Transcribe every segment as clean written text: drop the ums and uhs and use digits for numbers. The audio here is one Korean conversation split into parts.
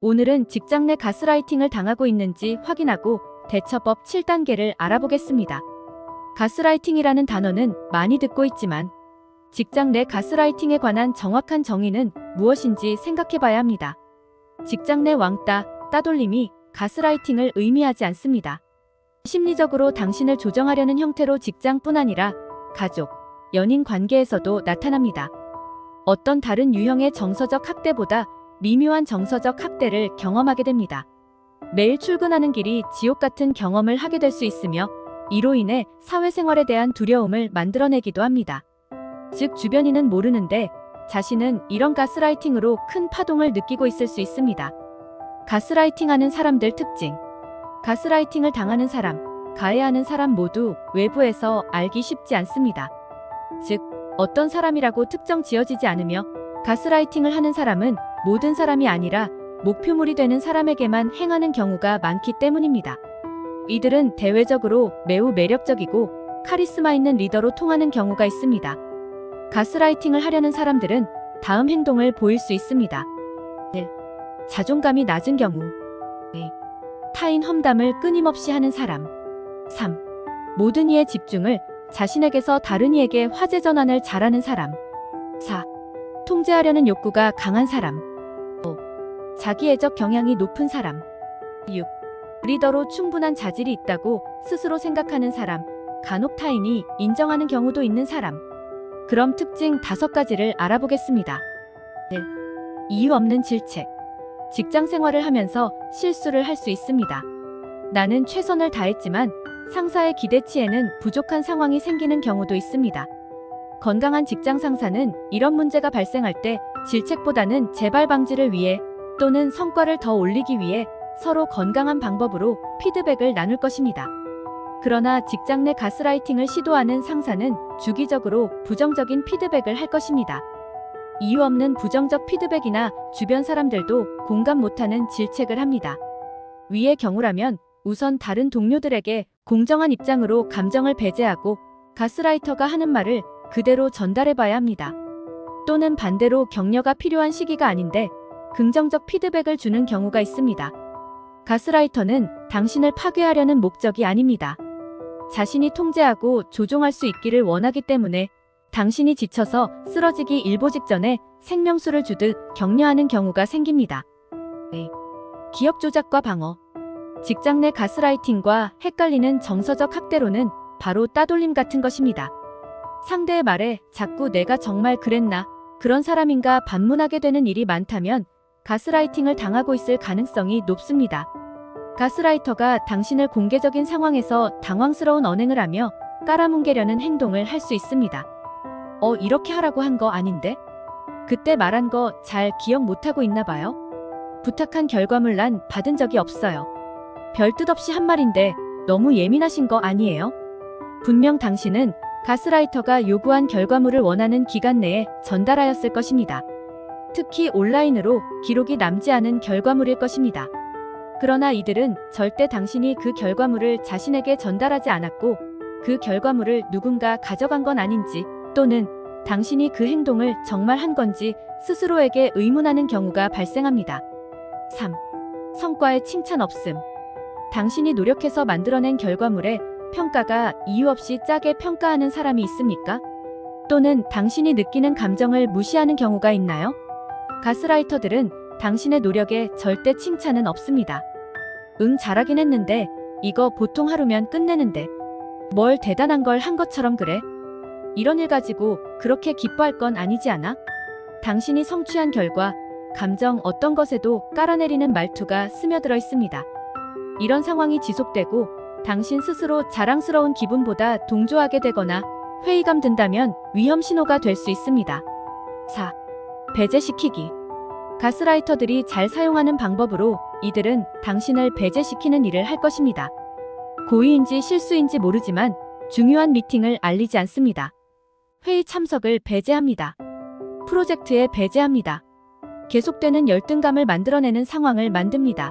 오늘은 직장 내 가스라이팅을 당하고 있는지 확인하고 대처법 7단계를 알아보겠습니다. 가스라이팅이라는 단어는 많이 듣고 있지만 직장 내 가스라이팅에 관한 정확한 정의는 무엇인지 생각해봐야 합니다. 직장 내 왕따, 따돌림이 가스라이팅을 의미하지 않습니다. 심리적으로 당신을 조정하려는 형태로 직장뿐 아니라 가족, 연인 관계에서도 나타납니다. 어떤 다른 유형의 정서적 학대보다 미묘한 정서적 학대를 경험하게 됩니다. 매일 출근하는 길이 지옥 같은 경험을 하게 될 수 있으며 이로 인해 사회생활에 대한 두려움을 만들어내기도 합니다. 즉 주변인은 모르는데 자신은 이런 가스라이팅으로 큰 파동을 느끼고 있을 수 있습니다. 가스라이팅하는 사람들 특징. 가스라이팅을 당하는 사람, 가해하는 사람 모두 외부에서 알기 쉽지 않습니다. 즉 어떤 사람이라고 특정 지어지지 않으며 가스라이팅을 하는 사람은 모든 사람이 아니라 목표물이 되는 사람에게만 행하는 경우가 많기 때문입니다. 이들은 대외적으로 매우 매력적이고 카리스마 있는 리더로 통하는 경우가 있습니다. 가스라이팅을 하려는 사람들은 다음 행동을 보일 수 있습니다. 1. 자존감이 낮은 경우. 2. 타인 험담을 끊임없이 하는 사람. 3. 모든 이의 집중을 자신에게서 다른 이에게 화제 전환을 잘하는 사람. 4. 통제하려는 욕구가 강한 사람. 5. 자기애적 경향이 높은 사람. 6. 리더로 충분한 자질이 있다고 스스로 생각하는 사람, 간혹 타인이 인정하는 경우도 있는 사람. 그럼 특징 5가지를 알아보겠습니다. 1. 이유 없는 질책. 직장 생활을 하면서 실수를 할 수 있습니다. 나는 최선을 다했지만 상사의 기대치에는 부족한 상황이 생기는 경우도 있습니다. 건강한 직장 상사는 이런 문제가 발생할 때 질책보다는 재발 방지를 위해 또는 성과를 더 올리기 위해 서로 건강한 방법으로 피드백을 나눌 것입니다. 그러나 직장 내 가스라이팅을 시도하는 상사는 주기적으로 부정적인 피드백을 할 것입니다. 이유 없는 부정적 피드백이나 주변 사람들도 공감 못하는 질책을 합니다. 위의 경우라면 우선 다른 동료들에게 공정한 입장으로 감정을 배제하고 가스라이터가 하는 말을 그대로 전달해봐야 합니다. 또는 반대로 격려가 필요한 시기가 아닌데 긍정적 피드백을 주는 경우가 있습니다. 가스라이터는 당신을 파괴하려는 목적이 아닙니다. 자신이 통제하고 조종할 수 있기를 원하기 때문에 당신이 지쳐서 쓰러지기 일보 직전에 생명수를 주듯 격려하는 경우가 생깁니다. 네. 기억 조작과 방어. 직장 내 가스라이팅과 헷갈리는 정서적 학대로는 바로 따돌림 같은 것입니다. 상대의 말에 자꾸 내가 정말 그랬나, 그런 사람인가 반문하게 되는 일이 많다면 가스라이팅을 당하고 있을 가능성이 높습니다. 가스라이터가 당신을 공개적인 상황에서 당황스러운 언행을 하며 깔아뭉개려는 행동을 할 수 있습니다. 이렇게 하라고 한 거 아닌데? 그때 말한 거 잘 기억 못하고 있나 봐요? 부탁한 결과물 난 받은 적이 없어요. 별 뜻 없이 한 말인데 너무 예민하신 거 아니에요? 분명 당신은 가스라이터가 요구한 결과물을 원하는 기간 내에 전달하였을 것입니다. 특히 온라인으로 기록이 남지 않은 결과물일 것입니다. 그러나 이들은 절대 당신이 그 결과물을 자신에게 전달하지 않았고 그 결과물을 누군가 가져간 건 아닌지 또는 당신이 그 행동을 정말 한 건지 스스로에게 의문하는 경우가 발생합니다. 3. 성과에 칭찬 없음. 당신이 노력해서 만들어낸 결과물에 평가가 이유 없이 짜게 평가하는 사람이 있습니까? 또는 당신이 느끼는 감정을 무시하는 경우가 있나요? 가스라이터들은 당신의 노력에 절대 칭찬은 없습니다. 잘하긴 했는데 이거 보통 하루면 끝내는데 뭘 대단한 걸 한 것처럼 그래? 이런 일 가지고 그렇게 기뻐할 건 아니지 않아? 당신이 성취한 결과, 감정 어떤 것에도 깔아내리는 말투가 스며들어 있습니다. 이런 상황이 지속되고 당신 스스로 자랑스러운 기분보다 동조하게 되거나 회의감 든다면 위험 신호가 될 수 있습니다. 4. 배제시키기. 가스라이터들이 잘 사용하는 방법으로 이들은 당신을 배제시키는 일을 할 것입니다. 고의인지 실수인지 모르지만 중요한 미팅을 알리지 않습니다. 회의 참석을 배제합니다. 프로젝트에 배제합니다. 계속되는 열등감을 만들어내는 상황을 만듭니다.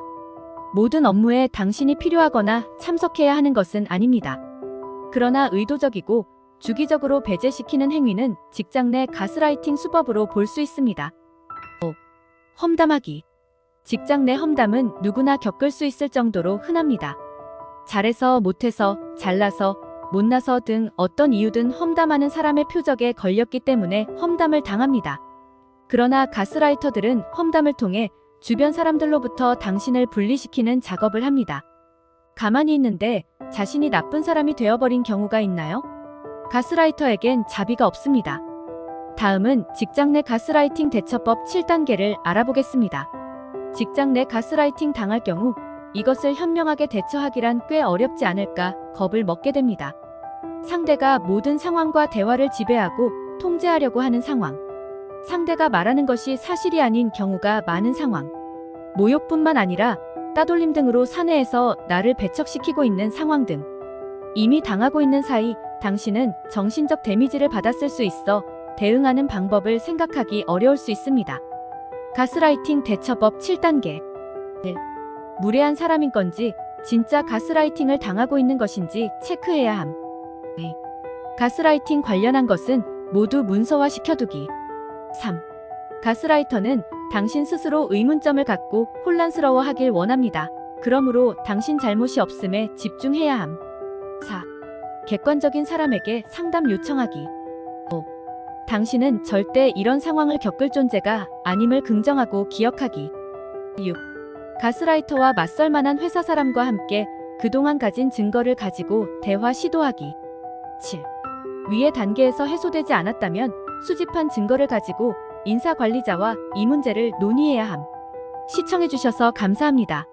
모든 업무에 당신이 필요하거나 참석해야 하는 것은 아닙니다. 그러나 의도적이고 주기적으로 배제시키는 행위는 직장 내 가스라이팅 수법으로 볼 수 있습니다. 5. 험담하기. 직장 내 험담은 누구나 겪을 수 있을 정도로 흔합니다. 잘해서 못해서 잘나서 못나서 등 어떤 이유든 험담하는 사람의 표적에 걸렸기 때문에 험담을 당합니다. 그러나 가스라이터들은 험담을 통해 주변 사람들로부터 당신을 분리시키는 작업을 합니다. 가만히 있는데 자신이 나쁜 사람이 되어버린 경우가 있나요? 가스라이터에겐 자비가 없습니다. 다음은 직장 내 가스라이팅 대처법 7단계를 알아보겠습니다. 직장 내 가스라이팅 당할 경우 이것을 현명하게 대처하기란 꽤 어렵지 않을까 겁을 먹게 됩니다. 상대가 모든 상황과 대화를 지배하고 통제하려고 하는 상황. 상대가 말하는 것이 사실이 아닌 경우가 많은 상황. 모욕뿐만 아니라 따돌림 등으로 사내에서 나를 배척시키고 있는 상황 등. 이미 당하고 있는 사이 당신은 정신적 데미지를 받았을 수 있어 대응하는 방법을 생각하기 어려울 수 있습니다. 가스라이팅 대처법 7단계. 1. 무례한 사람인 건지 진짜 가스라이팅을 당하고 있는 것인지 체크해야 함. 2. 가스라이팅 관련한 것은 모두 문서화 시켜두기. 3. 가스라이터는 당신 스스로 의문점을 갖고 혼란스러워하길 원합니다. 그러므로 당신 잘못이 없음에 집중해야 함. 4. 객관적인 사람에게 상담 요청하기. 5. 당신은 절대 이런 상황을 겪을 존재가 아님을 긍정하고 기억하기. 6. 가스라이터와 맞설 만한 회사 사람과 함께 그동안 가진 증거를 가지고 대화 시도하기. 7. 위의 단계에서 해소되지 않았다면 수집한 증거를 가지고 인사관리자와 이 문제를 논의해야 함. 시청해주셔서 감사합니다.